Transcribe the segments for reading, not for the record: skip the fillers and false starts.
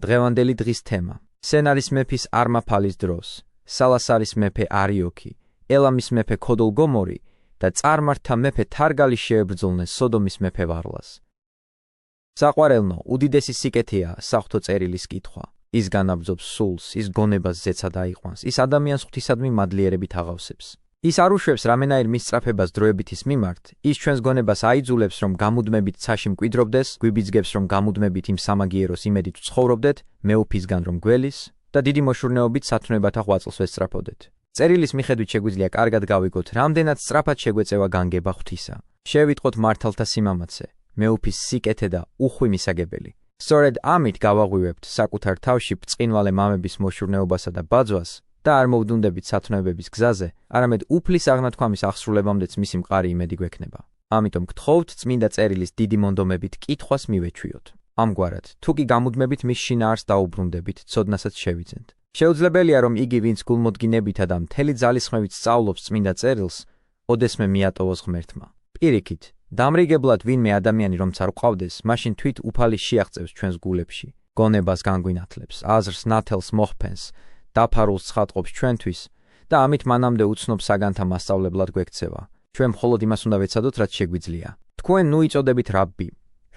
დღევანდელი დღის თემა: სენარის მეფის არმაფალის დროს, სალასარის მეფე არიოქი, ელამის მეფე ქოდოლგომორი და წარმართთა მეფე თარგალი შეებრძოლნენ სოდომის მეფე ვარლას. საყვარელნო, უდიდესი სიკეთეა საღვთო წერილის კითხვა. ის განაბრძობს სულს, ის გონებას ზეცა დაიყვანს, ის ადამიანს ღვთისადმი მადლიერებით აღავსებს. ის არ უშვებს რამენაირ მისწრაფებას დროებითის მიმართ, ის ჩვენს გონებას აიძულებს, რომ გამუდმებით ცაში მკვიდრობდეს, გვიბიძგებს, რომ გამუდმებით იმ სამაგიეროს იმედით ვცხოვრობდეთ, მეუფისგან რომ გველის და დიდი მოშურნეობით სათნოებათა ღვაწლს ვესწრაფოდეთ. წერილის მიხედვით შეგვიძლია კარგად გავიგოთ, რამდენად სწრაფად შეგვეწევა განგება ღვთისა. შევიტყოთ მართალთა სიმამაცე, მეუფის სიკეთე და უხვი მისაგებელი. სწორედ ამით გავაღვივებთ საკუთარ თავში ბრწყინვალე მამების მოშურნეობასა და ბაძვას და არ მოვდუნდებით სათნოებების გზაზე, არამედ უფლის აღნათქვამის აღსრულებამდეც მისი მყარი იმედი გვექნება. ამიტომ გთხოვთ წმინდა წერილის დიდი მონდომებით კითხვას მივეჩვიოთ. ამგვარად, თუ კი გამუდმებით მის შინაარს დაუბრუნდებით, ცოდნასაც შევიძენთ. შეუძლებელია, რომ იგი, ვინც გულმოდგინებითა და მთელი ძალისხმევით სწავლობს წმინდა წერილს, ოდესმე მიატოვოს ღმერთმა. პირიქით, დამრიგებლად ვინმე ადამიანი რომც არ ყავდეს, მაშინ თვით უფალი შეაღწევს ჩვენს გულებში, გონებას განგვინათლებს, აზრს ნათელს მოხფენს, დაფარულს ცხადყოფს ჩვენთვის და ამით მანამდე უცნობ საგანთა მასწავლებლად გვექცევა. ჩვენ მხოლოდ იმას უნდა ვეცადოთ, რაც შეგვიძლია. თქვენ ნუ იწოდებით რაბბი,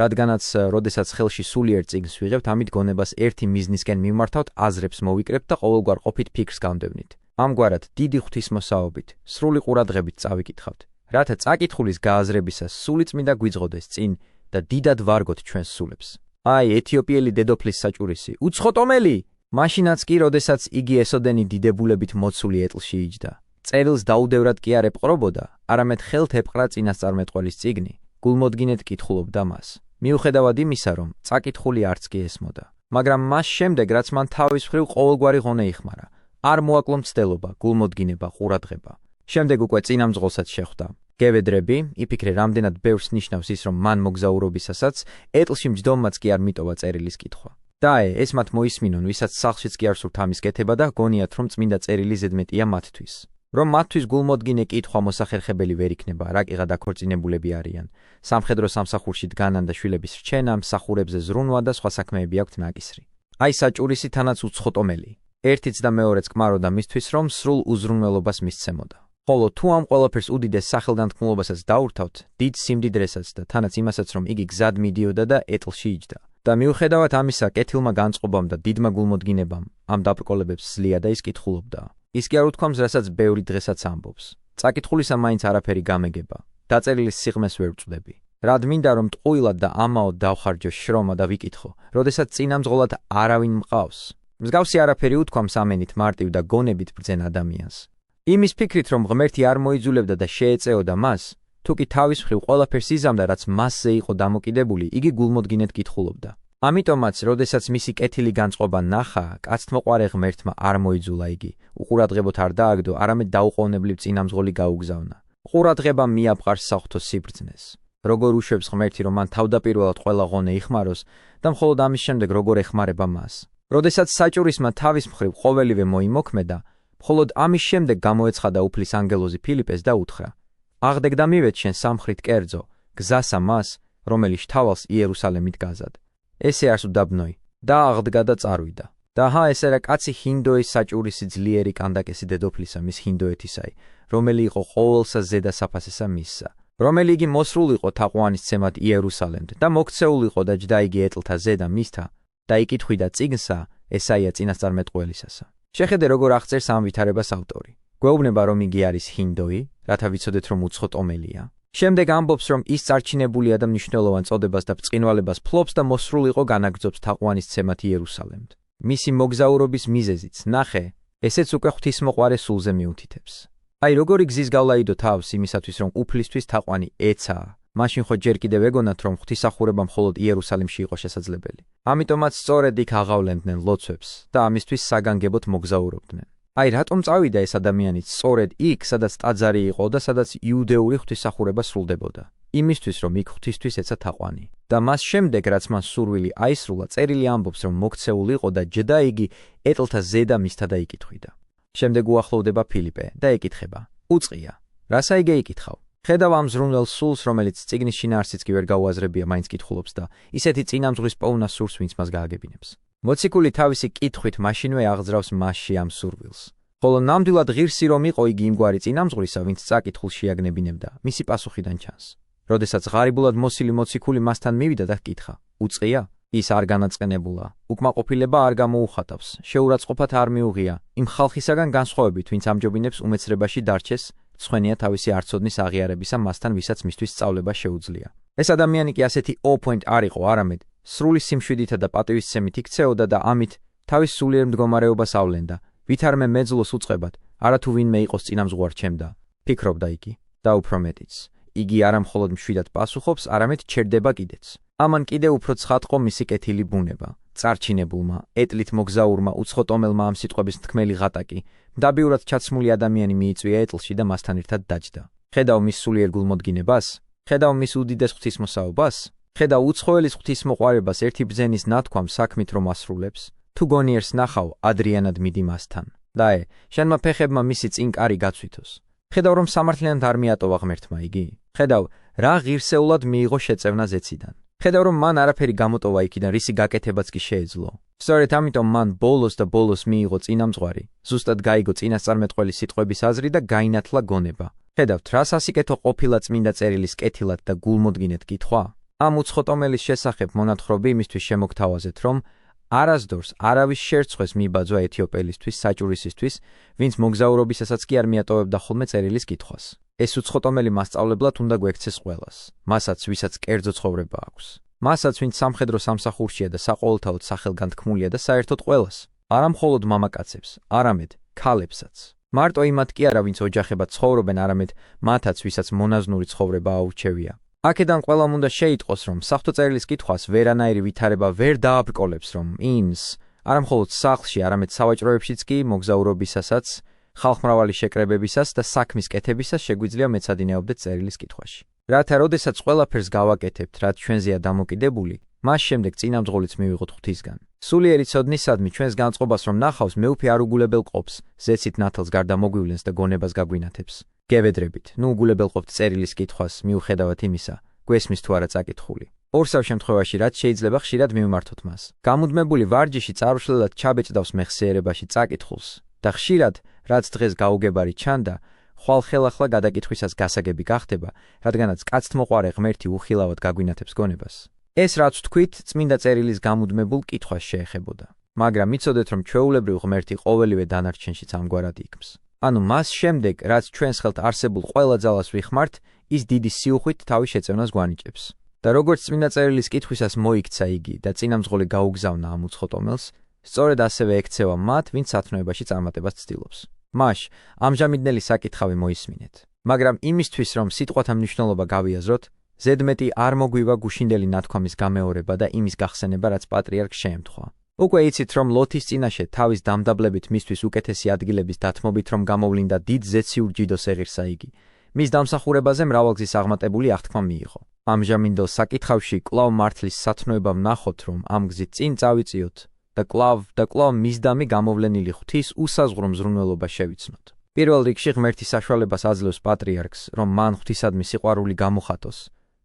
რადგანაც როდესაც ხელში სულიერ წიგნს ვიღებთ, ამით გონებას ერთი მიზნისკენ მიმართავთ, აზრებს მოვიკრებთ და ყოველგვარ ყოფით ფიქრს გამდევნით. ამგვარად, დიდი ღვთისმოსაობით, სრული ყურადღებით წავიკითხავთ, რათა წაკითხulis გააზრებისას სული წმინდა გვიძღოდეს წინ და დიდად ვარგოთ ჩვენს სულებს. აი, ეთიოპიელი დედოფლის საჭურისი, უცხოტომელი! მაშინაც კი, როდესაც იგი ესოდენი დიდებულებით მოცული ეტლში იჯდა. წერილს დაუდევრად კი არ ეპყრობოდა, არამედ ხელთ ეპყრა წინასწარმეტყველის წიგნი, გულმოდგინედ კითხულობდა მას. მიუხედავად იმისა, რომ წაკითხული არც კი ესმოდა. მაგრამ მას შემდეგ, რაც მან თავის მხრივ ყოველგვარი ღონე იხმარა, არ მოაკლო მცდელობა, გულმოდგინება, ყურადღება. შემდეგ უკვე წინამძღოლსაც შეხვდა. გევედრები, იფიქრე, რამდენად ბევრს ნიშნავს ის, რომ მან მოგზაურობისასაც ეტლში მჯდომმაც კი არ მიტოვა წერილის კითხვა. დაე, ეს მათ მოისმინონ, ვისაც სახლშიც კი არ სურთ ამის კეთება და გონიათ, რომ წმინდა წერილი ზედმეტია მათთვის. რომ მათთვის გულმოდგინე კითხვა მოსახერხებელი ვერ იქნება, რაკიღა დაქორწინებულები არიან. სამხედრო სამსახურში დგანან და შვილების რჩენა, მსახურებზე ზრუნვა და სხვა საქმეები აქვთ ნაკისრი. აი საჭურისი თანაც უცხოტომელი. ერთიც და მეორეც კმაროდა მისთვის, რომ სრულ უზრუნველობას მისცემოდა. ხოლო თუ ამ ყველაფერს უდიდეს სახელდანთქმულობასაც დაურთავთ, დიდ სიმდიდრესაც და თანაც იმასაც, რომ იგი გზად მიდიოდა და ეტლში იჯდა. და მიუხედავად ამისა, კეთილმა განწყობამ და დიდმა გულმოდგინებამ ამ დაბრკოლებებს სძლია და ის კითხულობდა. ის კი არ უთქვამს, რასაც ბევრი დღესაც ამბობს. წაკითხულისა მაინც არაფერი გამეგება. დაწერილის სიღრმეს ვერ ვწვდები. რად მინდა, რომ ტყუილად და ამაოდ დავხარჯო შრომა და ვიკითხო, როდესაც წინამძღოლად არავინ მყავს. მსგავსი არაფერი უთქვამს ამენით მარტივ და გონებით ბრძენ ადამიანს. იმის ფიქრით, რომ ღმერთი არ მოიძულებდა და შეეწეოდა მას, თუ კი თავის მხრივ ყველაფერს იზამდა, რაც მასზე იყო დამოკიდებული, იგი გულმოდგინედ კითხულობდა. ამიტომაც, როდესაც მისი კეთილი განწყობა ნახა, კაცთმოყვარე ღმერთმა არ მოიძულა იგი, უყურადღებოთ არ დააგდო, არამედ დაუყოვნებლივ წინამძღოლი გაუგზავნა. ყურადღებამ მიაბყარ საღვთო სიბრძნეს. როგორ უშვებს ღმერთი, რომ მან თავდაპირველად ყველა ღონე იხმაროს და მხოლოდ ამის შემდეგ როგორ ეხმარება მას. როდესაც საჭურისმა თავის მხრივ ყოველივე მოიმოქმედა, მხოლოდ ამის შემდეგ გამოეცხადა უფლის ანგელოზი ფილიპეს და უთხრა: აღდეგ და მივედ შენ სამხრით კერძო, გზასა მას, რომელიც შთავალს იერუსალემით გაზად. ესე არს უდაბნოი და აღდგა და წარვიდა. და ჰა ესე რა კაცი ჰინდოის საჭურისი ძლიერი კანდაკესი დედოფლისა მის ჰინდოეთისაი, რომელი იყო ყოველსა ზედა საფასესა მისსა. რომელი იგი მოსრულ იყო თაყვანის ცემად იერუსალემთ და მოქცეულ იყო და ჯდა იგი ეტლთა ზედა მისთა და იკითხვიდა წიგნსა ესაია წინასწარმეტყველისასა. შეხედე როგორ აღწერს ამ ვითარებას ავტორი. გვეუბნება, რომ იგი არის ჰინდოი, რათა ვიცოდეთ, რომ უცხოტომელია. შემდეგ ამბობს, რომ ის წარჩინებულია და მნიშვნელოვან წოდებას და ბრწყინვალებას ფლობს და მოსრულ იყო განაგრძობს თაყვანის ცემად იერუსალემთ. მისი მოგზაურობის მიზეზიც, ნახე, ესეც უკვე ღვთისმოყვარე სულზე მიუთითებს. აი, როგორი გზის გავლაიდო თავს იმისათვის, რომ უფლისთვის თაყვანი ეცაა. მაშინ ხო ჯერ კიდევ ეგონათ, რომ ღვთისახურება მხოლოდ იერუსალიმში იყო შესაძლებელი. ამიტომაც სწორედ იქ აღავლენდნენ ლოცვებს და ამისთვის საგანგებოდ მოგზაურობდნენ. აი, რატომ წავიდა ეს ადამიანიც სწორედ იქ, სადაც ტაძარი იყო და სადაც იუდეური ღვთისახურება სრულდებოდა. იმისთვის, რომ იქ ღვთისთვის ეცა თაყვანი. და მას შემდეგ, რაც მან სურვილი აისრულა, წერილი ამბობს, რომ მოქცეულ იყო და ჯდა იგი ეტლთა ზედა მისთა და იკითხვიდა. შემდეგ უახლოვდება ფილიპე და ეკითხება: უწყია, რას აიგე იკითხავ? ხედავ ამ ზრუნველ სულს, რომელიც წიგნის შინაარსიც კი ვერ გაუაზრებია, მაინც კითხულობს და ისეთი წინამძღვრის პოვნა სურს, ვინც მას გააგებინებს. მოციქული თავისი კითხვით მაშინვე აღძრავს მასში ამ სურვილს. ხოლო ნამდვილად ღირსი რომ იყო იგი იმგვარი წინამძღვრისა, ვინც წაკითხულს შეაგნებინებდა, მისი პასუხიდან ჩანს. როდესაც ღარიბულად მოსილი მოციქული მასთან მივიდა და ჰკითხა: უწყია? ის არ განაწყენებულა, უკმაყოფილება არ გამოუხატავს, შეურაცხყოფად არ მიუღია, იმ ხალხისაგან განსხვავებით, ვინც ამჯობინებს უმეცრებაში დარჩეს, ცხენია თავისი არცოდნის აღიარებისა მასთან, ვისაც მისთვის სწავლება შეუძლია. ეს ადამიანი კი ასეთი O-point არ იყო, არამედ სრული სიმშვიდითა და პატივისცემით იქცეოდა და ამით თავის სულიერ მდგომარეობას ავლენდა, ვითარმე მეძლოს უწყებად, არათუ ვინმე იყოს წინამძღვარ ჩემდა, ფიქრობდა იგი, და უფრო მეტიც. იგი არა მხოლოდ მშვიდად პასუხობს, არამედ ჩერდება კიდეც. ამან კიდევ უფრო ცხადყო მისი კეთილი ბუნება. წარჩინებულმა, ეტლით მოგზაურმა, უცხოტომელმა ამ სიტყვების თქმელი ღატაკი, მდაბიურად ჩაცმული ადამიანი მიიწვია ეტლში და მასთან ერთად დაჯდა. ხედავ მის სულიერ გულმოდგინებას, ხედავ მის უდიდეს ღვთისმოსაობას, ხედავ უცხოელის ღვთისმოყვარებას ერთი ბრძენის ნათქვამ საქმით რომ ასრულებს, თუ გონიერს ნახავ, ადრიანად მიდი მასთან. დაე, შენმა ფეხებმა მისი წინკარი გაცვითოს. ხედავ რომ სამართლიანად არ მიატოვა ღმერთმა იგი. ხედავ რა ღირსეულად მიიღო შეწევნა ზეციდან. ხედავ რომ მან არაფერი გამოტოვა იქიდან, რისი გაკეთებაც კი შეეძლო. სწორედ ამიტომ მან ბოლოს და ბოლოს მიიღო წინამძღვარი, ზუსტად გაიგო წინასწარმეტყველის სიტყვების აზრი და გაინათლა გონება. ხედავთ რა სასიკეთო ყოფილა წმინდა წერილის კეთილად და გულმოდგინედ კითხვა? ამ უცხოტომელის შესახებ მონათხრობი იმისთვის შემოგთავაზეთ, რომ არასდროს არავის შერცხვეს მიბაძვა ეთიოპელისთვის საჭურისისთვის, ვინც მოგზაურობისასაც კი არ მიატოვებდა ხოლმე წერილის კითხვას. ეს უცხოტომელი მასწავლებლად უნდა გვექცეს ყველას, მასაც, ვისაც კერძო ცხოვრება აქვს, მასაც, ვინც სამხედრო სამსახურშია და საყოველთაოდ სახელგანთქმულია და საერთოდ ყველას, არა მხოლოდ მამაკაცებს, არამედ ქალებსაც. მარტო იმათ კი არა, ვინც ოჯახებად ცხოვრობენ, არამედ მათაც, ვისაც მონაზნური ცხოვრება აურჩევია. აქედან ყველამ უნდა შეიტყოს, რომ საღვთო წერილის კითხვას ვერანაირი ვითარება ვერ დააბრკოლებს, რომ ინს, არა მხოლოდ სახლში, არამედ სავაჭროებშიც კი მოგზაურობისასაც, ხალხმრავალი შეკრებებისას და საქმის კეთებისას შეგვიძლია მეცადინეობდეთ წერილის კითხვაში. რათა როდესაც ყველაფერს გავაკეთებთ, რაც ჩვენზეა დამოკიდებული, მას შემდეგ წინამძღოლიც მივიღოთ ღვთისგან. სულიერი ცოდნისადმი ჩვენს განწყობას რომ ნახავს, მეუფე არ უგულებელყოფს, ზეცით ნათელს გარდა მოგვივლენს და გონებას გაგვინათებს. გევედრებით, ნუ უგულებელყოფთ წერილის კითხვას, მიუხედავად იმისა, გვესმის თუ არა წაკითხული. ორსავ შემთხვევაში, რაც შეიძლება ხშირად მივმართოთ მას. გამუდმებული ვარჯიში წარუშლელად ჩაბეჭდავს მეხსიერებაში წაკითხულს და ხშირად, რაც დღეს გაუგებარი ჩანდა, ხვალ ხელახლა გადაკითხვისას გასაგები გახდება, რადგანაც კაცთმოყვარე ღმერთი უხილავად გაგვინათებს გონებას. ეს რაც თქვით, წმინდა წერილის გამუდმებულ კითხვას შეეხებოდა. მაგრამ იცოდეთ, რომ ჩვეულებრივ ღმერთი ყოველივე დანარჩენშიც ამგვარად იქმს. ანუ მას შემდეგ, რაც ჩვენს ხელთ არსებულ ყველა ძალას ვიხმართ, ის დიდი სიუხვით თავის შეწევნას გვანიჭებს. და როგორც წმინდა წერილის კითხვისას მოიქცა იგი და წინამძღოლი გაუგზავნა ამ უცხოტომელს, სწორედ ასევე ექცევა მათ, ვინც სათნოებაში წარმატებას ცდილობს. მაშ ამჟამინდელი საკითხავი მოისმინეთ. მაგრამ იმისთვის, რომ სიტყვათა მნიშვნელობა გავიაზროთ, ზედმეტი არ მოგვივა გუშინდელი ნათქვამის გამეორება და იმის გახსენება, რაც პატრიარქს შეემთხვა. უკვე იცით, რომ ლოთის წინაშე თავის დამდაბლებით მისთვის უკეთესი ადგილების დათმობით რომ გამოვლინდა დიდ ზეციურ ჯიდოს ეღირსა იგი. მის დამსახურებაზე მრავალგზის აღმატებული აღთქმა მიიღო. ამჟამინდელ საკითხავში კვლავ მართლის სათნოება ვნახოთ, რომ ამ გზით წინ წავიწიოთ და კვლავ მისდამი გამოვლენილი ღვთის უსაზღრო მზრუნველობა შევიცნოთ. პირველ რიგში ღმერთის საშუალებას აძლევს პატრიარქს, რომ მან ღვთისადმი სიყვარული გამოხატოს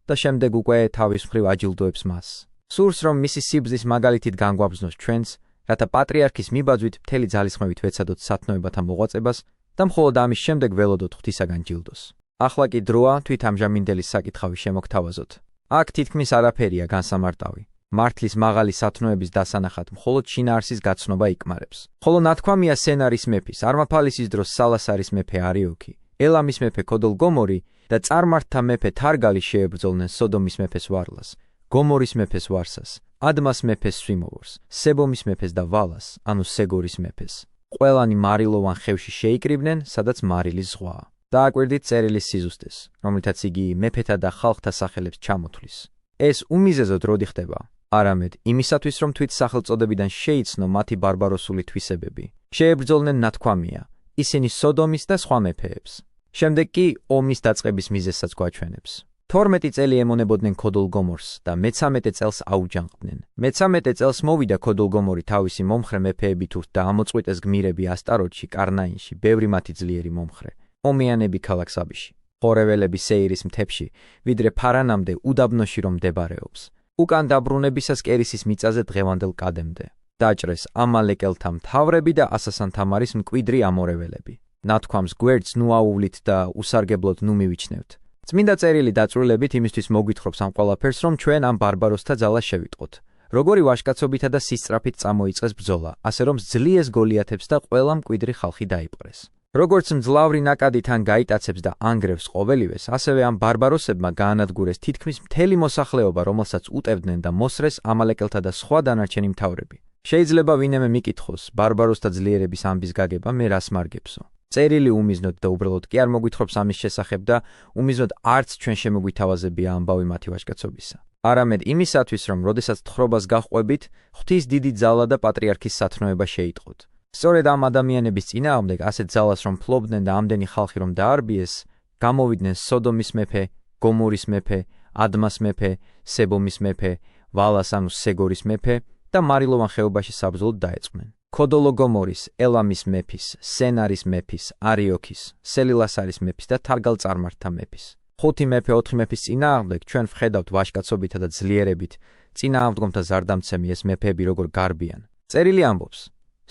და შემდეგ უკვე თავის მხრივ აჯილდოებს მას. სურს რომ მისი სიბრძნის მაგალითით განგვაბრძნოს ჩვენს, რათა პატრიარქის მიბაძვით მთელი ძალისხმევით ვეცადოთ სათნოებათა მოღვაწებას და მხოლოდ ამის შემდეგ ველოდოთ ღვთისაგან ჯილდოს. ახლა კი დროა თვით ამჟამინდელი საკითხავი შემოგთავაზოთ. აქ თითქმის არაფერია განსამარტავი. მართლის მაღალი სათნოების დასანახად მხოლოდ შინაარსის გაცნობა იკმარებს. ხოლო ნათქვამია სენარის მეფის, არმაფალისის დროს სალასარის მეფე არიოქი, ელამის მეფე ქოდოლგომორი და წარმართთა მეფე თარგალი შეებრძოლნენ სოდომის მეფეს ვარლას, გომორის მეფეს ვარსას, ადმას მეფეს სვიმოვორს, სებომის მეფეს და ვალას, ანუ სეგორის მეფეს. ყველანი მარილოვან ხევში შეიკრიბნენ, სადაც მარილის ზღვაა. დააკვირდით წერილის სიზუსტეს, რომლითაც იგი მეფეთა და ხალხთა სახელებს ჩამოთვლის. ეს უმიზეზოდ როდი ხდება? არამედ იმისათვის, რომ თვით სახელწოდებიდან შეიცნო მათი ბარბაროსული თვისებები. შეებრძოლნენ ნათქვამია, ისინი სოდომის და სხვა მეფეებს. შემდეგ კი ომის დაწყების მიზეზსაც გვაჩვენებს. 12 წელი ემონებოდნენ ქოდოლგომორს და მე-13 წელს აუჯანყდნენ. მე-13 წელს მოვიდა ქოდოლგომორი თავისი მომხრე მეფეებით და ამოწყვიტეს გმირები ასტაროტში, კარნაინში, ბევრი მათი ძლიერი მომხრე. ომიანები ქალაქ საბიში, ხორეველები სეირის მთებში, ვიდრე ფარანამდე უდაბნოში რომ მდებარეობს. უკან დაბრუნებისას კერისის მიწაზე დღევანდელ კადემდე. დაჭრეს ამალეკელთა მთავრები და ასასან თამარის მკვიდრი ამორეველები. ნათქვამს გვერდს ნუ აუვლით და უსარგებლოდ ნუ მივიჩნევთ. წმინდა წერილი დაწვრილებით იმისთვის მოგვითხრობს ამ ყველაფერს, რომ ჩვენ ამ ბარბაროსთა ძალას შევიტყოთ. როგორი ვაჟკაცობითა და სისწრაფით წამოიწყეს ბრძოლა, ასე რომ ძლიეს გოლიათებს და ყველა მკვიდრი ხალხი დაიპყრეს. როგორც მძლავრი ნაკადი თან გაიტაცებს და ანგრევს ყოველივეს, ასევე ამ ბარბაროსებმა გაანადგურეს თითქმის მთელი მოსახლეობა, რომელსაც უტევდნენ და მოსრეს ამალეკელთა და სხვა დანარჩენი მთავრები. შეიძლება ვინმე მიკითხოს, ბარბაროსთა ძლიერების ამბის გაგება მე რას მარგებსო? წერილი უმიზნოდ და უბრალოდ კი არ მოგვითხრობს ამის შესახებ და უმიზნოდ არც ჩვენ შემოგვითავაზებია ამბავი მათი ვაჟკაცობისა. არამედ იმისათვის, რომ როდესაც თხრობას გაჰყვებით, ღვთის დიდი ძალა და პატრიარქის სათნოება შეიტყოთ. სწორედ ამ ადამიანების წინააღმდეგ ასეთ ძალას რომ ფლობდნენ და ამდენი ხალხი რომ დაარბიეს, გამოვიდნენ სოდომის მეფე, გომორის მეფე, ადმას მეფე, სებომის მეფე, ვალას ანუ სეგორის მეფე და მარილოვან ხეობაში საბრძოლოდ დაეწყნენ. ქოდოლოგომორის, ელამის მეფის, სენარის მეფის, არიოქის, სელილასარის მეფის და თარგალ-წარმართთა მეფის. 5 მეფე 4 მეფის წინააღმდეგ ჩვენ ვხედავთ ვაჟკაცობითა და ძლიერებით წინააღმდგომთა ზარდამცემი ეს მეფეები როგორ გარბიან. წერილი ამბობს: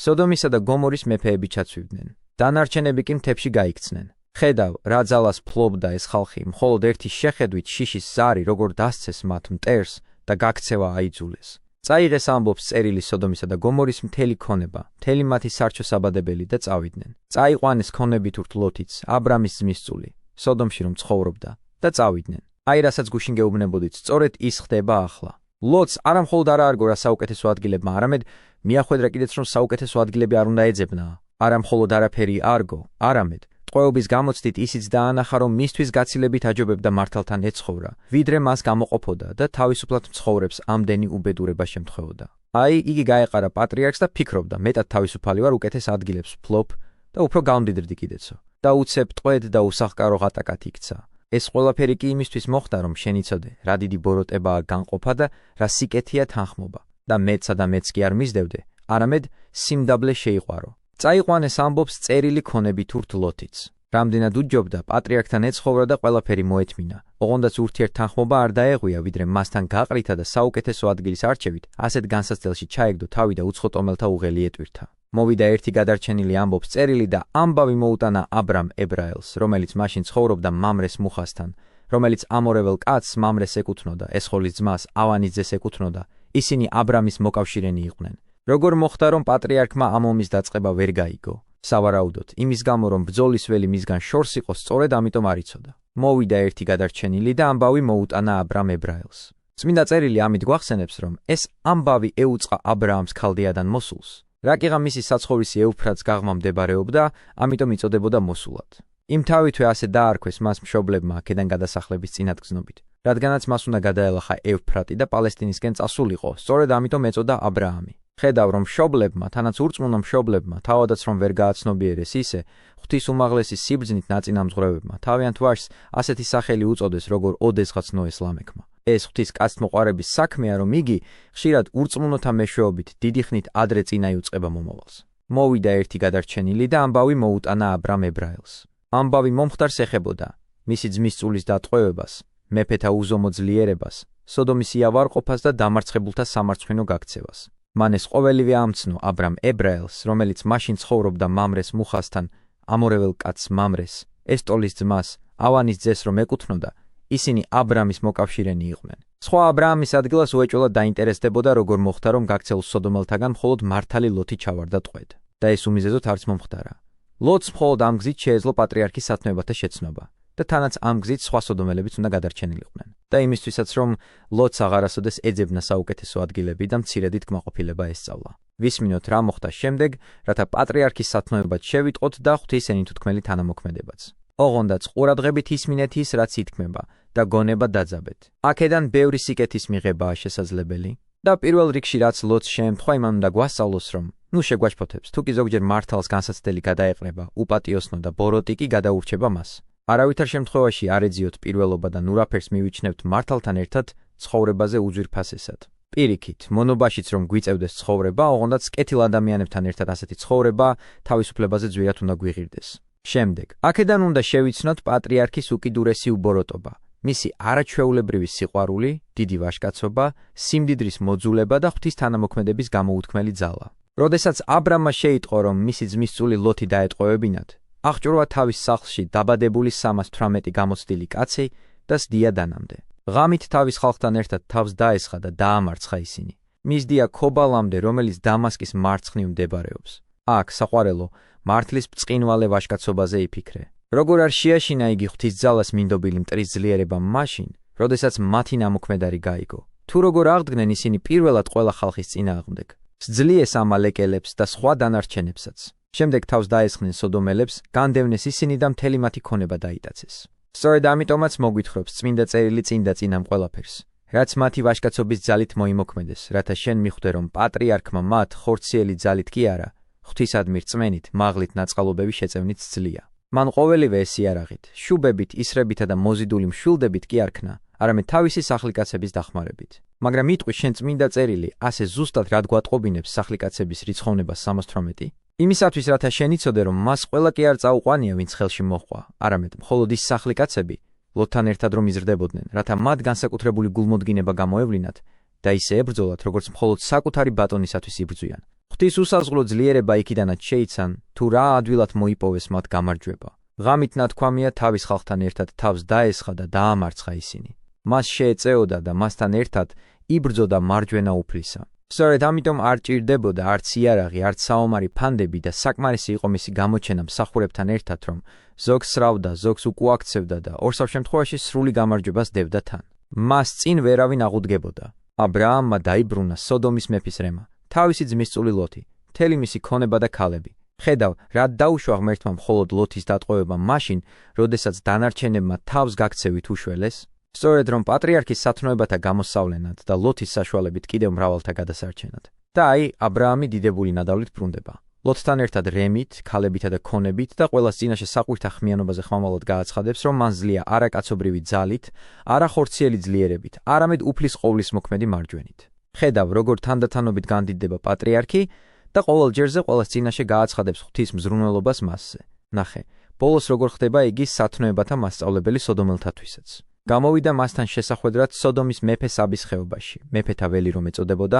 სოდომისა და გომორის მეფეები ჩაცვივდნენ. დანარჩენები კი მთებში გაიქცნენ. ხედავ, რა ძალას ფლობდა ეს ხალხი, მხოლოდ ერთი შეხედვით შიშის ზარი როგორ დასცეს მათ მტერს და გაქცევა აიძულეს. წაიღეს ამბობს წერილი სოდომისა და გომორის მთელი ქონება, მთელი მათი სარჩო საბადებელი და წავიდნენ. წაიყვანეს ქონებით ურთ ლოთიც, აბრამის ძმის წული, სოდომში რომ ცხოვრობდა და წავიდნენ. აი რასაც გუშინ გეუბნებოდით, სწორედ ის ხდება ახლა. ლოტს არა მხოლოდ არ აარგო რა საუკეთესო ადგილებმა, არამედ მიახვედრა კიდეც რომ საუკეთესო ადგილები არ უნდა ეძებნა. არა მხოლოდ არაფერი აარგო, არამედ ტყვეობის გამოცდით ისიც დაანახა, რომ მისთვის გაცილებით აჯობებდა მართალთან ეცხოვრა, ვიდრე მას გამოყოფოდა და თავისუფლად მცხოვრებს ამდენი უბედურება შემთხვეოდა. აი, იგი გაეყარა პატრიარქს და ფიქრობდა, მეტად თავისუფალი ვარ, უკეთეს ადგილებს ვფლობ და უფრო გამდიდრდი კიდეცო. და უცებ ტყვედ და უსახკარო ღატაკად იქცა. ეს ყველაფერი კი იმისთვის მოხდა, რომ შენ იცოდე, რა დიდი ბოროტებაა განყოფა და რა სიკეთეა თანხმობა. და მეცსა და მეც კი არ მისდევდე, არამედ სიმდაბლე შეიყვარო. წაიყვანეს ამბობს წერილი ქონებით ურთ ლოთიც. რამდენად უჯობდა, პატრიარქთან ეცხოვრა და ყველაფერი მოეთმინა. ოღონდაც ურთიერთთანხმობა არ დაეღვია, ვიდრე მასთან გაყრითა და საუკეთესო ადგილის არჩევით, ასეთ განსაცდელში ჩაეგდო თავი და უცხოტომელთა უღელი ეტვირთა. მოვიდა ერთი გადარჩენილი ამბობს წერილი და ამბავი მოუტანა აბრამ ებრაელს, რომელიც მაშინ ცხოვრობდა მამრეს მუხასთან, რომელიც ამორეվել კაცს მამრეს ეკუთვნოდა, ესხოლის ძმას ავანის ძეს ეკუთვნოდა. ისინი აბრამის მოკავშირენი იყვნენ. როგორ მოხდა, რომ პატრიარქმა ამ ომის დაწყება ვერ გაიგო? სავარაუდოდ, იმის გამო, რომ ბრძოლის ველი მისგან შორს იყო, სწორედ ამიტომ არ იცოდა. მოვიდა ერთი გადარჩენილი და ამბავი მოუტანა აბრამ ებრაელს. წმინდა წერილი ამით გვახსენებს, რომ ეს ამბავი ეუწყა აბრაამს ქალდეადან მოსულს. რაკიღა მისი საცხოვრისი ეუფრატს გაღმა მდებარეობდა, ამიტომ იწოდებოდა მოსულად. იმ თავითვე ასე დაარქვეს მას მშობლებმა აქედან გადასახლების წინათგზნობით, რადგანაც მას უნდა გადაელახა ეუფრატი და პალესტინისკენ წასულიყო, სწორედ ამიტომ ეწოდა აბრაამი. ხედავ, რომ მშობლებმა, თანაც ურწმუნო მშობლებმა, თავადაც რომ ვერ გააცნობიერეს ისე, ღვთის უმაღლესი სიბრძნით ნაწინამძღვრებებმა თავიანთ ვაჟს ასეთი სახელი უწოდეს, როგორ ოდესღაც ნოეს ლამეკმა. ეს ღვთის კაცთმოყვარების საქმეა, რომ იგი ხშირად ურწმუნოთა მეშვეობით დიდი ხნით ადრე წინა იუწყება მომავალს. მოვიდა ერთი გადარჩენილი და ამბავი მოუტანა აბრამ ებრაელს. ამბავი მომხდარს ეხებოდა, მისი ძმის წულის დატყვევებას, მეფეთა უზომო ძლიერებას, სოდომის იავარყოფას და დამარცხებულთა სამარცხვინო გაქცევას. მან ეს ყოველივე ამცნო აბრამ ებრაელს, რომელიც მაშინ ცხოვრობდა მამრეს მუხასთან, ამორეվել კაცს მამრეს, ესტოლის ძმას, ავანის ძეს რომ ეკუთვნოდა, ისინი აბრამის მოკავშირენი იყვნენ. სხვა აბრაამის ადგილას უეჭველად დაინტერესდებოდა, როგორ მოხდა, რომ გაქცეულ სოდომელთაგან მხოლოდ მართალი ლოთი ჩავარდა ტყვედ და ეს უმიზეზოდ არც მომხდარა. ლოტს მხოლოდ ამ გზით შეეძლო პატრიარქის სათნოებათა შეცნობა და თანაც ამ გზით სხვა სოდომელებიც უნდა გადარჩენილიყვნენ. და იმისთვისაც, რომ ლოტს აღარასოდეს ეძებნა საუკეთესო ადგილები და მცირედით კმაყოფილება ესწავლა. ვისმინოთ რა მოხდა შემდეგ, რათა პატრიარქის სათნოებად შევიტყოთ და ღვთის ენითუთქმელი თანამოქმედებაც. ოღონდაც ყურადღებით ისმინეთ ის, რაც ითქმება და გონება დაძაბეთ. აქედან ბევრი სიკეთის მიღებაა შესაძლებელი და პირველ რიგში რაც ლოტს შეემთხვა, იმან უნდა გვასწავლოს, რომ ნუ შეგვაჩფოთებს, თუ კი ზოგჯერ მართალს განსაცდელი გადაეყრება, უპატიოსნო და ბოროტი კი გადაურჩება მას. არავითარ შემთხვევაში არ ეძიოთ პირველობა და ნურაფერს მივიჩნევთ მართალთან ერთად ცხოვრებაზე უძვირფასესად. პირიქით, მონობაშიც რომ გვიწევდეს ცხოვრება, ოღონდაც კეთილ ადამიანებთან ერთად ასეთი ცხოვრება თავისუფლებაზე ძვირად უნდა გვიღირდეს. შემდეგ, აქედან უნდა შევიცნოთ პატრიარქის უკიდურესი უბოროტობა მისი არაჩვეულებრივი სიყვარული, დიდი ვაჟკაცობა, სიმდიდრის მოძულება და ღვთის თანამოქმედების გამოუთქმელი ძალა. როდესაც აბრამმა შეიტყო, რომ მისი ძმისწული ლოთი დაეტყვევებინათ, აღჭურვა თავის სახლში დაბადებული 318 გამოცდილი კაცი და სდია დანამდე. ღამით თავის ხალხთან ერთად თავს დაესხა და დაამარცხა ისინი. მისდია ქობალამდე, რომელიც დამასკის მარცხნივ მდებარეობს. აქ, საყვარელო, მართლის ბრწყინვალე ვაჟკაცობაზე იფიქრე. როგორ არ შეაშინა იგი ღვთის ძალას მინდობილი მტრის ძლიერებამ მაშინ, როდესაც მათი ნამოქმედარი გაიგო. თუ როგორ აღდგნენ ისინი პირველად ყველა ხალხის წინააღმდეგ. სძლიეს ამალეკელებს და სხვა დანარჩენებსაც. შემდეგ თავს დაესხნენ სოდომელებს, განდევნეს ისინი და მთელი მათი ქონება დაიტაცეს. სწორედ ამიტომაც მოგვითხრობს წმინდა წერილი წინ და წინ ამ ყველაფერს, რაც მათი ვაჟკაცობის ძალით მოიმოქმედეს, რათა შენ მიხვდე, რომ პატრიარქმა მათ ხორციელი ძალით კი არა, ღვთისადმი რწმენით, მაღლით ნაწყალობები შეწევნით სძლია. მან ყოველივე ეს იარაღით, შუბებით, ისრებითა და მოზიდული მშვილდებით კი არ ქნა, არამედ თავისი სახლიკაცების დახმარებით. მაგრამ იტყვი შენ წმინდა წერილი ასე ზუსტად რად გვატყობინებს სახლიკაცების რიცხოვნებას 78? იმისათვის, რათა შენ იცოდე, რომ მას ყველა კი არ წაუყვანია, ვინც ხელში მოჰყვა, არამედ მხოლოდ ის სახლიკაცები, ლოთთან ერთად რომ იზრდებოდნენ, რათა მათ განსაკუთრებული გულმოდგინება გამოევლინათ და ისე ებრძოლათ, როგორც მხოლოდ საკუთარი ბატონისათვის იბრძვიან. ღვთის უსაზღლო ძლიერება იქიდანაც შეიცან, თუ რა ადვილად მოიპოვეს მათ გამარჯვება. ღამით ნათქვამია თავის ხალხთან ერთად თავს დაესხა და დაამარცხა ისინი. მას შეეწეოდა და მასთან ერთად იბრძოდა მარჯვენა უფლისა. სწორედ ამიტომ არ ჭირდებოდა არც იარაღი, არც საომარი ფანდები და საკმარისი იყო მისი გამოჩენა მსახურებთან ერთად, რომ ზოგს სრავდა, ზოგს უკუაქცევდა და ორსავ შემთხვევაში სრული გამარჯვებას დევდა თან. მას წინ ვერავინ აღუდგებოდა. აბრაამმა დაიბრუნა სოდომის მეფის რემა, თავისი ძმისწული ლოთი, მთელი მისი ქონება და ქალები. ხედავ, რად დაუშვა ღმერთმა მხოლოდ ლოთის დატყვევება მაშინ, როდესაც დანარჩენებმა თავს გაქცევით უშველეს, სწორედ რომ პატრიარქის სათნოებათა გამოსავლენად და ლოთის საშუალებით კიდევ მრავალთა გადასარჩენად. და აი, აბრაამი დიდებული ნადავლით ბრუნდება. ლოთთან ერთად რემით, ქალებითა და ქონებით და ყველას წინაშე საყვირთა ხმიანობაზე ხმამალად გააცხადებს, რომ მან ზლია არა კაცობრივი ძალით, არა ხორციელი ძლიერებით, არამედ უფლის ყოვლის მოქმედი მარჯვენით. ხედავ, როგორ თანდათანობით განდიდდება პატრიარქი და ყოველ ჯერზე ყველას წინაშე გააცხადებს ღვთის მზრუნველობას მასზე. ნახე, ბოლოს როგორ ხდება იგი სათნოებათა მასწავლებელი სოდომელთათვისაც. გამოვიდა მასთან შესახვედრად სოდომის მეფე საბის ხეობაში, მეფეთა ველი რომ ეწოდებოდა,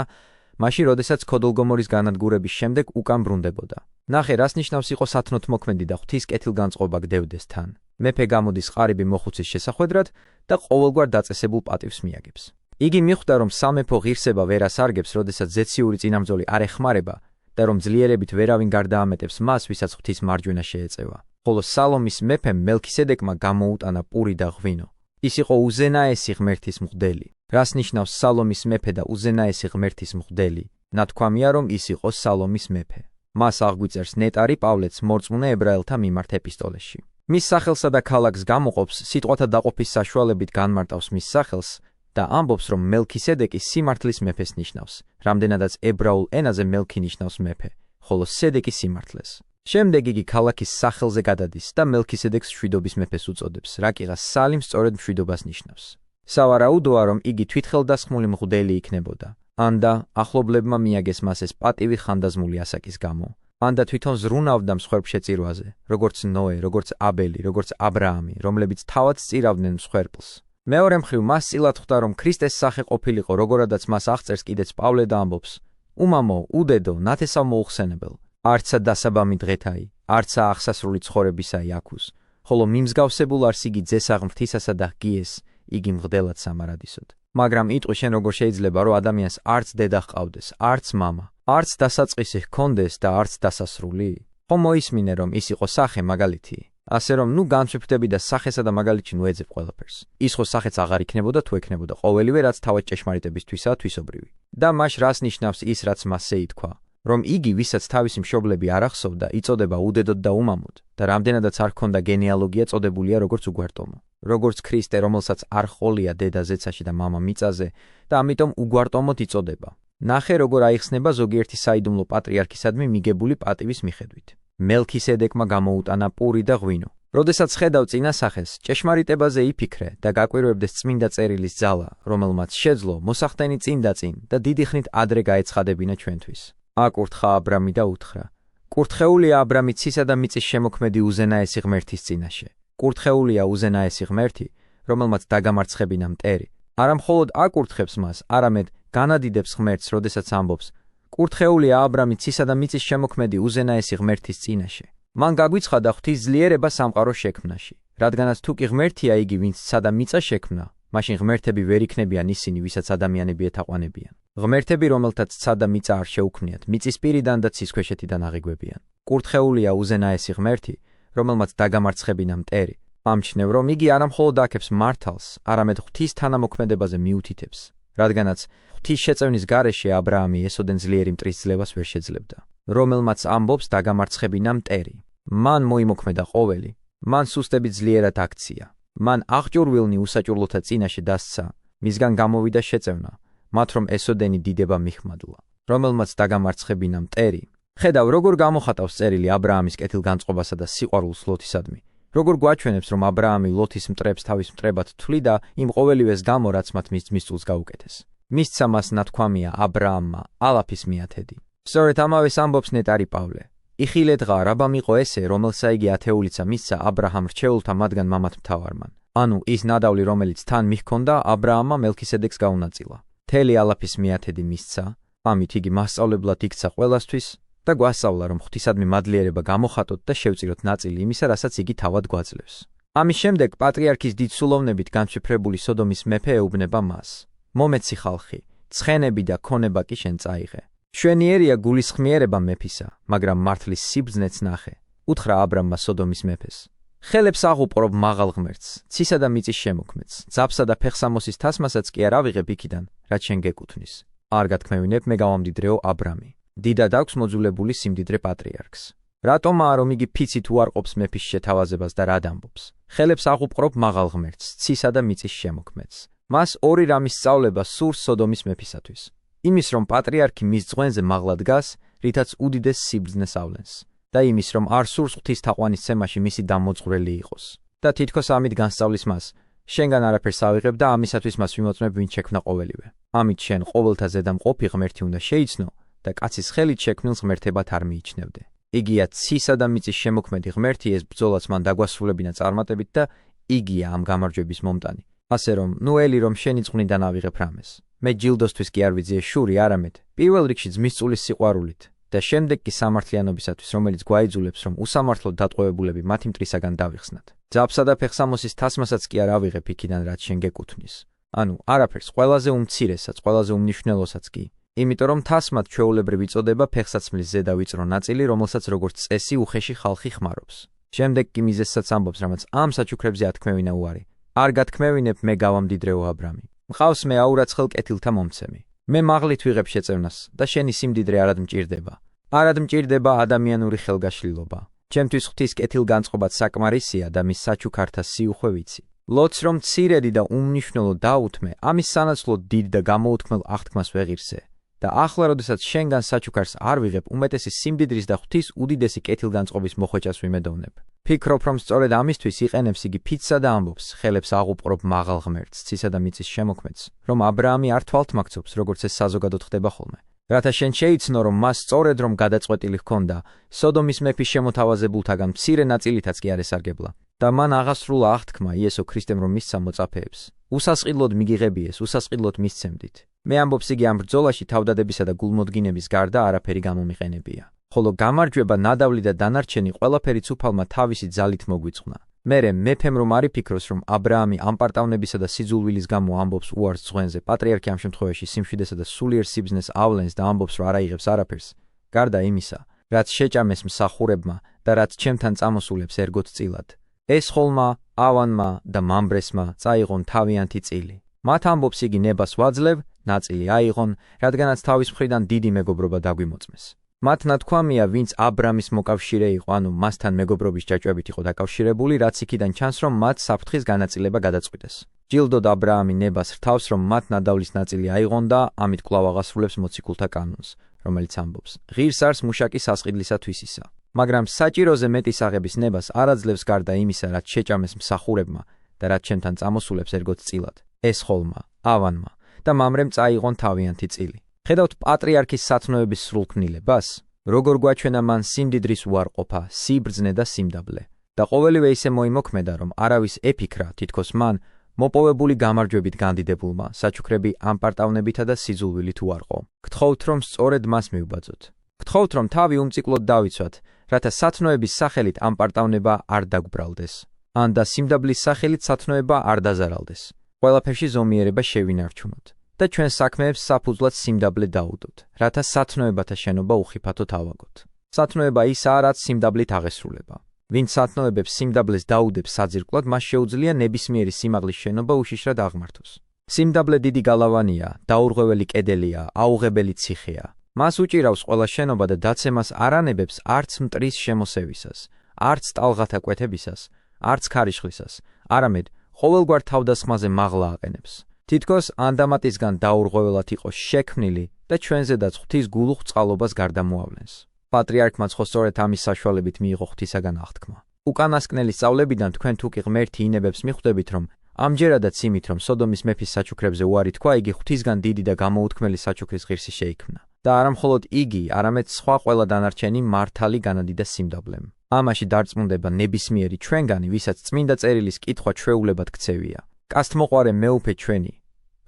მაშინ როდესაც ქოდოლგომორის განადგურების შემდეგ უკან ბრუნდებოდა. ნახე, რას ნიშნავს იყო სათნოთმოქმედი და ღვთის კეთილგანწყობა გდევდეს თან. მეფე გამოდის ყარიბი მოხუცის შესახვედრად და ყოველგვარ დაწესებულ პატივს მიაგებს. იგი მიხვდა, რომ სამეფო ღირსება ვერ ასარგებს, როდესაც ზეციური წინამძღოლი არ ეხმარება და რომ ძლიერებით ვერავინ გარდაამეტებს მას, ვისაც ღვთის მარჯვენა შეეწევა. ხოლო სალომის მეფემ მელქისედეკმა გამოუტანა პური და ღვინო. ის იყო უზენაესი ღმერთის მღვდელი. რას ნიშნავს სალომის მეფე და უზენაესი ღმერთის მღვდელი? ნათქვამია, რომ ის იყო სალომის მეფე. მას აღგვიწერს ნეტარი პავლეც მორწმუნე ებრაელთა მიმართ ეპისტოლეში. მის სახელსა და ქალაქს გამოყოფს, სიტყვათა დაყოფის საშუალებით განმარტავს მის სახელს და ამბობს, რომ მელქისედეკი სიმართლის მეფეს ნიშნავს, რამდენადაც ებრაულ ენაზე მელქი ნიშნავს მეფე, ხოლო სედეკი სიმართლეს. შემდეგ იგი ქალაქის სახელზე გადადის და მელქისედეკს მშვიდობის მეფეს უწოდებს, რაკიღა სალიმ სწორედ მშვიდობას ნიშნავს. სავარაუდოა, რომ იგი თვითხელდასხმული მღვდელი იქნებოდა. ანდა ახლობლებმა მიაგეს მას ეს პატივი ხანდაზმული ასაკის გამო. ანდა თვითონ ზრუნავდა მსხვერპლშეწირვაზე, როგორც ნოე, როგორც აბელი, როგორც აბრაამი, რომლებიც თავად სწირავდნენ მსხვერპლს. მეორე მხრივ მას წილად ხვდა, რომ ქრისტეს სახე ყოფილიყო, როგორადაც მას აღწერს კიდეც პავლე და ამბობს: უმამო, უდედო, ნათესავ მოუხსენებელ, არცა დასაბამი დღეთაი, არცა აღსასრული ცხოვრებისაი აქუს, ხოლო მიმსგავსებულ არს იგი ძესა ღმრთისასა და ღიეს, იგი მღვდელად სამარადისოდ. მაგრამ იტყვი შენ როგორ შეიძლება, რომ ადამიანს არც დედა ჰყავდეს, არც მამა, არც დასაწყისი ჰქონდეს და არც დასასრული? ხომ მოისმინე, რომ ის იყო სახე მაგალითი? ასე რომ ნუ განსვიფრდები და სახესა და მაგალითში ნუ ეძებ ყველაფერს. ის ხო სახეც აღარ იქნებოდა თუ ექნებოდა ყოველივე, რაც თავად ჭეშმარიტებისთვისაა თვისობრივი. და მაშ რას ნიშნავს ის, რაც მასზე ითქვა? რომ იგი, ვისაც თავისი მშობლები არ ახსოვდა, იწოდება უდედოდ და უმამოდ და რამდენადაც არ ჰქონდა გენეალოგია, წოდებულია როგორც უგვარტომო. როგორც ქრისტე, რომელსაც არ ჰყოლია დედა ზეცაში და მამა მიწაზე და ამიტომ უგვარტომოდ იწოდება. ნახე, როგორ აიხსნება ზოგიერთი საიდუმლო პატრიარქისადმი მიგებული პატივის მიხედვით. მელქისედეკმა გამოუტანა პური და ღვინო. როდესაც ხედავ წინასახეს, ჭეშმარიტებაზე იფიქრე და გაკვირვებდეს წმინდა წერილის ძალა, რომელმაც შეძლო მოსახდენი წინ და წინ და დიდი ხნით ადრე გაეცხადებინა ჩვენთვის. აკურთხა აბრამი და უთხრა: კურთხეულია აბრამი ცისა და მიწის შემოქმედი უზენაესი ღმერთის წინაშე. კურთხეულია უზენაესი ღმერთი, რომელმაც დაგამარცხებინა მტერი. არა მხოლოდ აკურთხებს მას, არამედ განადიდებს ღმერთს, როდესაც ამბობს: კურთხეულია აბრამი ცისა და მიწის შემოქმედი უზენაესი ღმერთის წინაშე. მან გაგვიცხადა ღვთის ძლიერება სამყარო შექმნაში, რადგანაც თუ კი ღმერთია იგი, ვინც ცა და მიწა შექმნა, მაშინ ღმერთები ვერ იქნებიან ისინი, ვისაც ადამიანები ეთაყვანებიან. ღმერთები, რომელთაც ცა და მიწა არ შეუქმნიათ, მიწის პირიდან და ცის ქვეშეთიდან აღიგვებიან. კურთხეულია უზენაესი ღმერთი, რომელმაც დაგამარცხებინა მტერი. ამჩნევ, რომ იგი არა მხოლოდ აქებს მართალს, არამედ ღვთის თანამოქმედებაზე მიუთითებს, რადგანაც ღვთის შეწევნის გარეშე აბრაამი ესოდენ ძლიერი მტრის ძლევას ვერ შეძლებდა. რომელმაც ამბობს დაგამარცხებინა მტერი. მან მოიმოქმედა ყოველი, მან სუსტები ძლიერად აქცია. მან აღჭურვილნი უსაჭურლოთა წინაშე დასცა, მისგან გამოვიდა შეწევნა, მათ რომ ესოდენი დიდება მიხმადლა. რომელმაც დაგამარცხებინა მტერი. ხედავ, როგორ გამოხატავს წერილი აბრაამის კეთილგანწყობასა და სიყვარულს ლოთისადმი. როგორ გვაჩვენებს, რომ აბრაამი ლოთის მტრებს თავის მტრებად თვლიდა იმ ყოველივეს გამო, რაც მათ მის ძმისწულს გაუკეთეს. მისცა მას ნათქვამია აბრაამმა ალაფის მიათედი. სწორედ ამავეს ამბობს ნეტარი პავლე. იხილე დღა რაბა მიყო ესე, რომელსა იგი ათეულიცა მისცა აბრაჰამ რჩეულთა მათგან მამად მთავარმან. ანუ ის ნადავლი, რომელიც თან მიჰქონდა, აბრაამმა მელქისედეკს გაუნაწილა. მთელი ალაფის მიათედი მისცა, ამით იგი მასწავლებლად იქცა ყველასთვის და გვასწავლა, რომ ღვთისადმი მადლიერება გამოხატოთ და შევწიროთ ნაწილი იმისა, რასაც იგი თავად გვაძლევს. ამის შემდეგ პატრიარქის დიდსულოვნებით განშიფრებული სოდომის მეფე ეუბნება მას: მომეცი ხალხი, ცხენები და ქონება კი შენ წაიღე. მშვენიერია გულისხმიერება მეფისა, მაგრამ მართლის სიბრძნეც ნახე. უთხრა აბრამმა სოდომის მეფეს: ხელებს აღუპყრობ მაღალ ღმერთს, ცისა და მიწის შემოქმედს, ძაბსა და ფეხსამოსის თასმასაც კი არ ავიღებ იქიდან, რაც შენ გეკუთვნის. არ გათქმევინებ, მე გავამდიდრეო აბრამი. დიდად აქვს მოძულებული სიმდიდრე პატრიარქს. რატომაა, რომ იგი ფიცით უარყოფს მეფის შეთავაზებას და რად ამბობს? ხელებს აღუპყრობ მაღალ ღმერთს, ცისა და მიწის შემოქმედს. მას ორი რამის სწავლება სურს სოდომის მეფისათვის. იმის, რომ პატრიარქი მის ძღვენზე მაღლა დგას, რითაც უდიდეს სიბრძნეს ავლენს, და იმის, რომ არ სურს ღვთის თაყვანისცემაში მისი დამოძღვრელი იყოს. და თითქოს ამით განსწავლის მას: შენგან არაფერს ავიღებ და ამისათვის მას ვიმოწმებ, ვინც შექმნა ყოველივე. ამით შენ ყოველთა ზედამყოფი ღმერთი უნდა შეიცნო და კაცის ხელით შექმნილს ღმერთებად არ მიიჩნევდე. იგია ცისა და მიწის შემოქმედი ღმერთი, ეს ბრძოლაც მან დაგვასრულებინა წარმატებით და იგია ამ გამარჯვების მომტანი. ასე რომ, ნუ ელი რომ შენი წყვნიდან ავიღებ რამეს. მე ჯილდოსთვის კი არ ვიძიე შური, არამედ პირველ რიგში ძმისწულის სიყვარულით და შემდეგ კი სამართლიანობისათვის, რომელიც გვაიძულებს, რომ უსამართლოდ დატყვევებულები მათი მტრისაგან დავიხსნათ. ძაბსა და ფეხსამოსის თასმასაც კი არ ავიღებ იქიდან, რაც შენ გეკუთვნის. ანუ არაფერს, ყველაზე უმცირესაც, ყველაზე უმნიშვნელოსაც კი. იმიტომ რომ თასმად ჩვეულებრივ იწოდება ფეხსაცმლის ზედა ვიწრო ნაწილი, რომელსაც როგორც წესი უხეში ხალხი ხმარობს. შემდეგ კი მიზეზსაც ამბობს, რამაც ამ საჩუქრებზე ათქმევინა უარი. არ გათქმევინებ, მე გავამდიდრეო აბრამი. მყავს მე აურაცხელ კეთილთა მომცემი. მე მაღლით ვიღებ შეწევნას და შენი სიმდიდრე არად მჭირდება. არად მჭირდება ადამიანური ხელგაშლილობა. ჩემთვის ღვთის კეთილგანწყობაც საკმარისია და მის საჩუქართა სიუხვე ვიცი. ლოცს რომ მცირედი და უმნიშვნელო დაუთმე, ამის სანაცვლოდ დიდ და გამოუთქმელ აღთქმას ვეღირსე. და ახლა, როდესაც შენგან საჩუქარს არ ვიღებ, უმეტესი სიმდიდრის და ღვთის უდიდესი კეთილგანწყობის მოხვეჭას ვიმედოვნებ. ფიქრობ, რომ სწორედ ამისთვის იყენებს იგი ფიცსა და ამბობს: ხელებს აღუპყრობ მაღალ ღმერთს, ცისა და მიწის შემოქმედს, რომ აბრაამი არ თვალთმაქცობს, როგორც ეს საზოგადოდ ხდება ხოლმე. რათა შენ შეიცნო, რომ მას სწორედ რომ გადაწყვეტილი ჰქონდა, სოდომის მეფის შემოთავაზებულთაგან მცირე ნაწილითაც კი არ ესარგებლა. და მან აღასრულა აღთქმა იესო ქრისტემ, რომ მისცა მოწაფეებს. უსასყიდლოდ მიგიღებიეს, უსასყიდლოდ მისცემდით. მე ამბობს, იგი ამ ბრძოლაში თავდადებისა და გულმოდგინების გარდა არაფერი გამომიყენებია. ხოლო გამარჯვება, ნადავლი და დანარჩენი ყველაფერიც უფალმა თავისი ძალით მოგვიწყნა. მერე მეფემ რომ არ იფიქროს, რომ აბრაამი ამ პარტავნებისა და სიძულვილის გამო ამბობს უარს ძღვენზე, პატრიარქი ამ შემთხვევაში სიმშვიდესა და სულიერ სიბრძნეს ავლენს და ამბობს, რომ არ აიღებს არაფერს. გარდა იმისა, რაც შეჭამეს მსახურებმა და რაც ჩემთან წამოსულებს ერგოთ წილად. ეს ხოლმა, ავანმა და მამბრესმა წაიღონ თავიანთი წილი. მათ ამბობს, იგი ნებას ვაძლევ, ნაწილი აიღონ, რადგანაც თავის მხრიდან დიდი მეგობრობა დაგვიმოწმეს. მათ ნათქვამია, ვინც აბრამის მოკავშირე იყო, ანუ მასთან მეგობრობის ჯაჭვებით იყო დაკავშირებული, რაც იქიდან ჩანს, რომ მათ საფრთხის განაწილება გადაწყვიტეს. ჯილდოდ აბრაამი ნებას რთავს, რომ მათ ნადავლის ნაწილი აიღონ და ამით კვლავ აღასრულებს მოციქულთა კანონს, რომელიც ამბობს: ღირს არს მუშაკი სასყიდლისა თვისისა. მაგრამ საჭიროზე მეტის აღების ნებას არ აძლევს გარდა იმისა, რაც შეჭამეს მსახურებმა და რაც ჩემთან წამოსულებს ერგოთ წილად. ეს ხოლმა, ავანმა და მამრემ წაიღონ თავიანთი წილი. ხედავთ პატრიარქის სათნოების სრულქმნილებას, როგორ გვაჩვენა მან სიმდიდრის უარყოფა, სიბრძნე და სიმდაბლე. და ყოველივე ისე მოიმოქმედა, რომ არავის ეფიქრა, თითქოს მან მოპოვებული გამარჯვებით განდიდებულმა საჩუქრები ამპარტავნებითა და სიძულვილით უარყო. გთხოვთ, რომ სწორედ მას მივბაძოთ. გთხოვთ, რომ თავი უმციკლოდ დავიცვათ, რათა სათნოების სახელით ამპარტავნება არ დაგბრალდეს, ან და სიმდაბლის სახელით სათნოება არ დაზარალდეს. ყველაფერში ზომიერება შევინარჩუნოთ და ჩვენ საქმეებს საფუძვლად სიმდაბლე დაუდოთ, რათა სათნოებათა შენობა უხიფათოდ ავაგოთ. სათნოება ისაა, რაც სიმდაბლით აღესრულება. ვინც სათნოებებს სიმდაბლეს დაუდებს საძირკვლად, მას შეუძლია ნებისმიერი სიმაღლის შენობა უშიშრად აღმართოს. სიმდაბლე დიდი გალავანია, დაურღვეველი კედელია, აუღებელი ციხეა. მას უჭირავს ყველა შენობა და დაცემას არ ანებებს არც მტრის შემოსევისას, არც ტალღათა კვეთებისას, არც ქარიშხლისას, არამედ ყოველგვარ თავდასხმაზე მაღლა აყენებს. თითქოს ანდამატისგან დაურღვეველად იყოს შექმნილი და ჩვენზედაც ღვთის გულუხ წყალობას გარდამოავლენს. პატრიარქმა ხო სწორედ ამის საშუალებით მიიღო ღვთისაგან აღთქმა. უკანასკნელი სწავლებიდან თქვენ თუ კი ღმერთი ინებებს მიხვდებით, რომ ამჯერადაც იმით, რომ სოდომის მეფის საჩუქრებზე უარი თქვა, იგი ღვთისგან დიდი და გამოუთქმელი საჩუქრის ღირსი შეიქმნა. და არა მხოლოდ იგი, არამედ სხვა ყველა დანარჩენი მართალი განადიდა სიმდაბლემ. ამაში დარწმუნდება ნებისმიერი ჩვენგანი, ვისაც წმინდა წერილის კითხვა ჩვეულებად ქცევია. კასთმოყვარე მეუფე ჩვენი,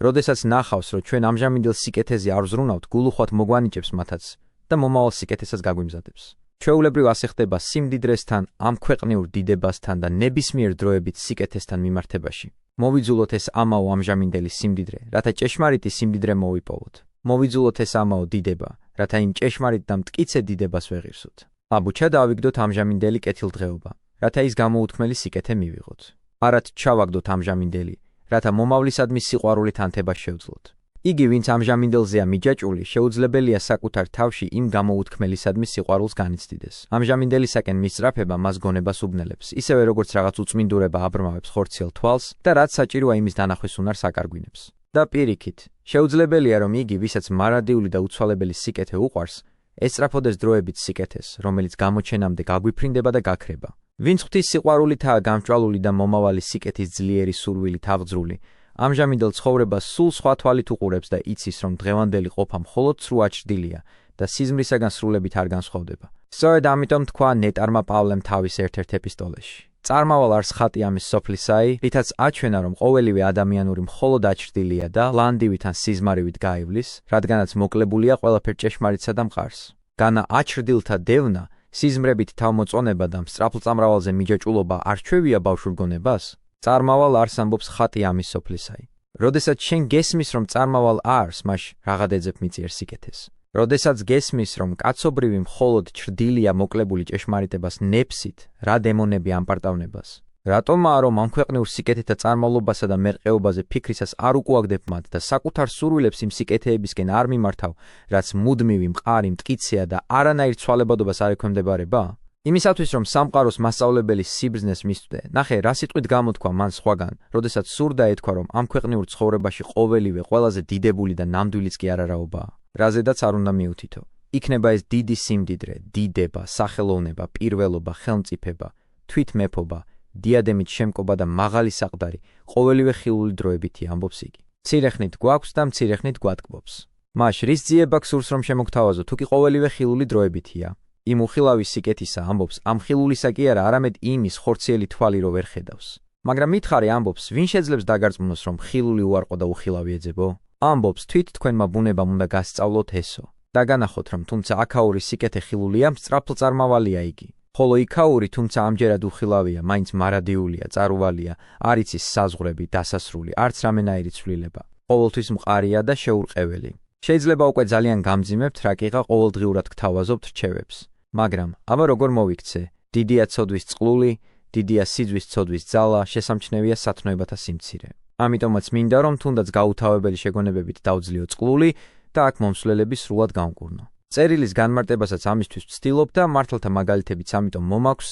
როდესაც ნახავს, რომ ჩვენ ამჟამინდელ სიკეთეზე არ ვზრუნავთ, გულუხვად მოგვანიჭებს მათაც და მომავალ სიკეთესაც გაგვიმზადებს. ჩვეულებრივ ასე ხდება სიმდიდრესთან, ამ ქვეყნიურ დიდებასთან და ნებისმიერ დროებით სიკეთესთან მიმართებაში. მოვიძულოთ ეს ამაო ამჟამინდელი სიმდიდრე, რათა ჭეშმარიტი სიმდიდრე მოვიპოვოთ. მოვიძულოთ ეს ამაო დიდება, რათა იმ ჭეშმარიტ და მტკიცე დიდებას ვეღირსოთ. აბუჩა დავიგდოთ ამჟამინდელი კეთილდღეობა, რათა ის გამოუთქმელი სიკეთე მივიღოთ. არად ჩავაგდოთ ამჟამინდელი, რათა მომავლისადმი სიყვარულით ანთება შევძლოთ. იგი, ვინც ამჟამინდელზეა მიჯაჭვული, შეუძლებელია საკუთარ თავში იმ გამოუთქმელისადმი სიყვარულს განიცდიდეს. ამჟამინდელისაკენ მისწრაფება მას გონებას უბნელებს, ისევე როგორც რაღაც უწმინდურება აბრმავებს ხორციელ თვალს და რაც საჭიროა იმის დანახვის უნარს აკარგვინებს. და პირიქით, შეუძლებელია, რომ იგი, ვისაც მარადიული და უცვალებელი სიკეთე უყვარს, ესწრაფოდეს დროებით სიკეთეს, რომელიც გამოჩენამდე გაგვიფრინდება და გაქრება. ვინც ღვთის სიყვარულითაა გამჭვალული და მომავალი სიკეთის ძლიერი სურვილით აღძრული, ამჟამინდელ ცხოვრებას სულ სხვა თვალით უყურებს და იცის, რომ დღევანდელი ყოფა მხოლოდ სრულ აჩრდილია და სიზმრისაგან სრულებით არ განსხვავდება. სწორედ ამიტომ თქვა ნეტარმა პავლემ თავის ერთ-ერთ ეპისტოლეში. წარმავალ არს ხატი ამის სოფლისაი, რითაც აჩვენა, რომ ყოველივე ადამიანური მხოლოდ აჩრდილია და ლანდივით ან სიზმარივით გაივლის, რადგანაც მოკლებულია ყველაფერ ჭეშმარიტსა და მყარს. განა აჩრდილთა დევნა, სიზმრებით თავმოწონება და მსწრაფლწამრავალზე მიჯაჭვულობა არ ჩვევია ბავშვურ გონებას? წარმავალ არს ამბობს ხატი ამის სოფლისაი. როდესაც შენ გესმის, რომ წარმავალ არს, მაშ რაღაცად ეძებ მიწიერ სიკეთეს. როდესაც გესმის, რომ კაცობრივი მხოლოდ ჩრდილია მოკლებული ჭეშმარიტებას ნეფსით, რა დემონები ამპარტავნებას. რატომაა, რომ ამ ქვეყნიურ სიკეთეთა წარმავლობასა და მერყეობაზე ფიქრისას არ უკუაგდებ მათ და საკუთარ სურვილებს იმ სიკეთეებისკენ არ მიმართავ, რაც მუდმივი, მყარი, მტკიცეა და არანაირ ცვალებადობას არ ექვემდებარება? იმისათვის, რომ სამყაროს მასწავლებელი სიბრძნეს მისვდე, ნახე, რა სიტყვით გამოთქვა მან სხვაგან, როდესაც სურდა ეთქვა, რომ ამ ქვეყნიურ ცხოვრებაში ყოველივე ყველაზე დიდებული და ნამდვილიც კი არარაობაა. რაზედაც არ უნდა მიუთითო. იქნება ეს დიდი სიმდიდრე, დიდება, სახელოვნება, პირველობა, ხელმწიფება, თვითმეფობა, დიადემით შემკობა და მაღალი საყდარი ყოველივე ხილული დროებითი ამბობს იგი. მცირეხნით გვაქვს და მცირეხნით გვატკბობს. მაშ რის ძიება გსურს რომ შემოგთავაზო, თუ კი ყოველივე ხილული დროებითია? იმ უხილავი სიკეთისა ამბობს, ამ ხილულისა კი არა, არამედ იმის ხორციელი თვალი რო ვერ ხედავს. მაგრამ მითხარი ამბობს, ვინ შეძლებს დაგარწმუნოს, რომ ხილული უარყო და უხილავი ეძებო? ამბობს, თვით თქვენმა ბუნებამ უნდა გასწავლოთ ესო. და განახოთ, რომ თუმცა აქაური სიკეთე ხილულია, სწრაფლწარმავალია იგი. ხოლო იქაური, თუმცა ამჯერად უხილავია, მაინც მარადიულია, წარუვალია, არ იცის საზღვრები, დასასრული, არც რამენაირი ცვლილება. ყოველთვის მყარია და შეურყეველი. შეიძლება უკვე ძალიან გამძიმებთ, რა კიღა ყოველდღიურად გთავაზობთ რჩევებს. მაგრამ, აბა როგორ მოვიქცე? დიდია ცოდვის წყლული, დიდია სიძვის ცოდვის ძალა, შესამჩნევია სათნოებათა სიმცირე. ამიტომაც მინდა, რომ თუნდაც გაუთავებელი შეგონებებით დავძლიო წყლული და აქ მომსვლელები სრულად გამკურნო. წერილის განმარტებასაც ამისთვის ვცდილობ და მართალთა მაგალითებიც ამიტომ მომაქვს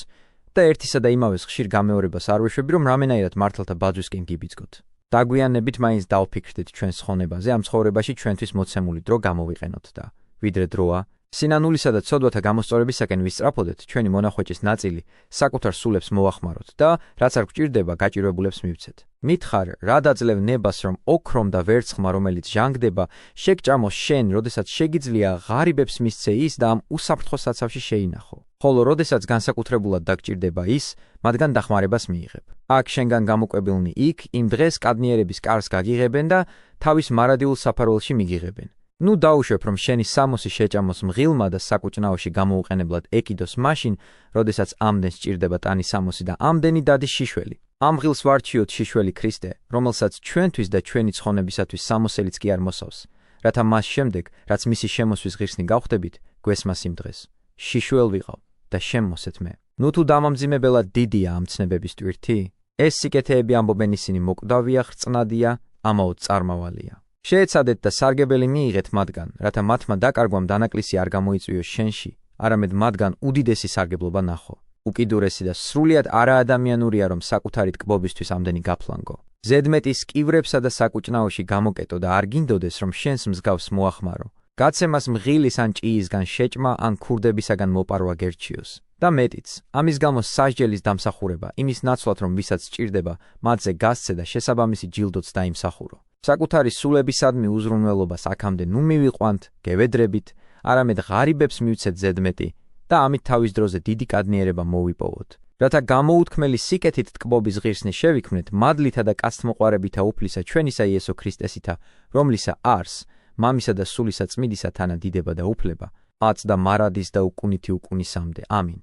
და ერთისა და იმავეს ხშირ გამეორებას არ ვეშვები, რომ რამენაირად მართალთა ბაძვისკენ გიბიძგოთ. დაგვიანებით მაინც დავფიქრდით ჩვენს ხონებაზე, ამ ცხოვრებაში ჩვენთვის მოცემული დრო გამოვიყენოთ და ვიდრე დროა, სინანულისა და ცოდვათა გამოსწორებისაკენ ვისწრაფოდეთ, ჩვენი მონახვეჭის ნაწილი საკუთარ სულებს მოახმაროთ და რაც არ გვჭირდება, გაჭირვებულებს მივცეთ. მითხარ, რა დაძლევ ნებას, რომ ოქრომ და ვერცხლმა, რომელიც ჟანგდება, შეგჭამოს შენ, როდესაც შეგიძლია ღარიბებს მისცე ის და ამ უსაფრთხო საცავში შეინახო. ხოლო როდესაც განსაკუთრებულად დაგჭირდება ის, მათგან დახმარებას მიიღებ. აქ შენგან გამოკვებილნი იქ იმ დღეს კადნიერების კარს გაგიღებენ და თავის მარადიულ საფარველში მიგიღებენ. ნუ დაუშვებ, რომ შენი სამოსი შეჭამოს მღილმა და საკუჭნაოში გამოუყენებლად ეკიდოს მაშინ, როდესაც ამდენ სჭირდება ტანი სამოსი და ამდენი დადის შიშველი. ამ ღილს ვარჩიოთ შიშველი ქრისტე, რომელსაც ჩვენთვის და ჩვენი ცხონებისათვის სამოსელიც კი არ მოსავს, რათა მას შემდეგ, რაც მისი შემოსვის ღირსნი გავხდებით, გვესმას იმ დღეს. შიშველ ვიყავ და შემოსეთ მე. ნუ თუ დამამძიმებელად დიდია ამ ცნებების ტვირთი, ეს სიკეთეები ამბობენ ისინი მოკვდავია, ხრწნადია, ამაოდ წარმავალია. შეეცადეთ და სარგებელი მიიღეთ მათგან, რათა მათმა დაკარგვამ დანაკლისი არ გამოიწვიოს შენში, არამედ მათგან უდიდესი სარგებლობა ნახო. უკიდურესი და სრულიად არაადამიანურია, რომ საკუთარი ტკბობისთვის ამდენი გაფლანგო. ზედმეტის კივრებსა და საკუჭნაოში გამოკეტო და არ გინდოდეს, რომ შენს მსგავს მოახმარო. გაცემას მღილის ან ჭიისგან შეჭმა ან ქურდებისაგან მოპარვა გერჩიოს. და მეტიც, ამის გამო სასჯელის დამსახურება, იმის ნაცვლად, რომ ვისაც სჭირდება, მათზე გასცე და შესაბამისი ჯილდოც დაიმსახურო. საკუთარი სულებისადმი უზრუნველობას აქამდე ნუ მივიყვანთ, გევედრებით, არამედ ღარიბებს მივცეთ ზედმეტი და ამით თავის დროზე დიდი კადნიერება მოვიპოვოთ. რათა გამოუთქმელი სიკეთით ტკბობის ღირსნი შევიქმნეთ მადლითა და კაცთმოყვარებითა უფლისა ჩვენისა იესო ქრისტესითა, რომლისა არს, მამისა და სულისა წმიდისა თანა დიდება და უფლება, აწ და მარადის და უკუნითი უკუნისამდე. ამინ.